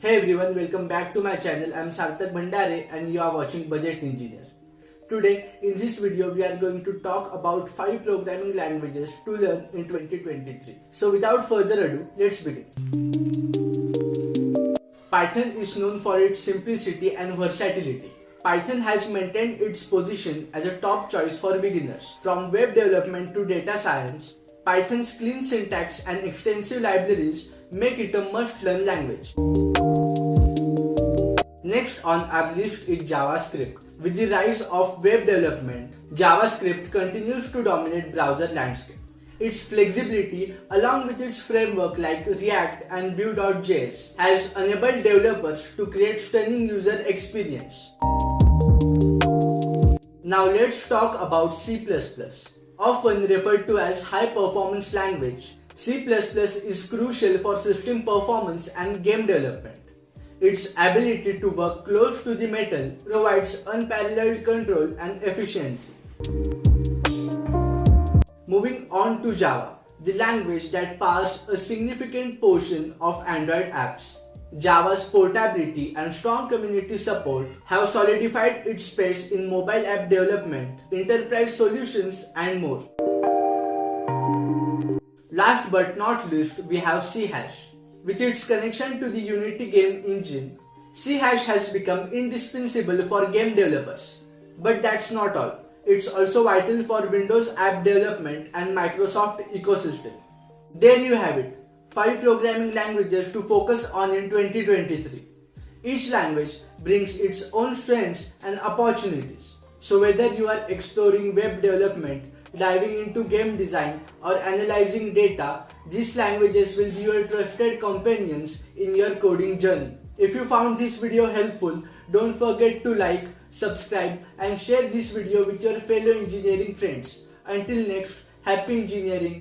Hey everyone, welcome back to my channel. I am Sarthak Bhandare and you are watching Budget Engineer. Today in this video we are going to talk about 5 programming languages to learn in 2023. So without further ado, let's begin. Python is known for its simplicity and versatility. Python has maintained its position as a top choice for beginners. From web development to data science, Python's clean syntax and extensive libraries make it a must-learn language. Next on our list is JavaScript. With the rise of web development, JavaScript continues to dominate browser landscape. Its flexibility, along with its framework like React and Vue.js, has enabled developers to create stunning user experience. Now let's talk about C++. Often referred to as high-performance language, C++ is crucial for system performance and game development. Its ability to work close to the metal provides unparalleled control and efficiency. Moving on to Java, the language that powers a significant portion of Android apps. Java's portability and strong community support have solidified its space in mobile app development, enterprise solutions, and more. Last but not least, we have C#. With its connection to the Unity game engine, C# has become indispensable for game developers. But that's not all. It's also vital for Windows app development and Microsoft ecosystem. There you have it, 5 programming languages to focus on in 2023. Each language brings its own strengths and opportunities. So whether you are exploring web development, diving into game design, or analyzing data, these languages will be your trusted companions in your coding journey. If you found this video helpful, don't forget to like, subscribe, and share this video with your fellow engineering friends. Until next, happy engineering.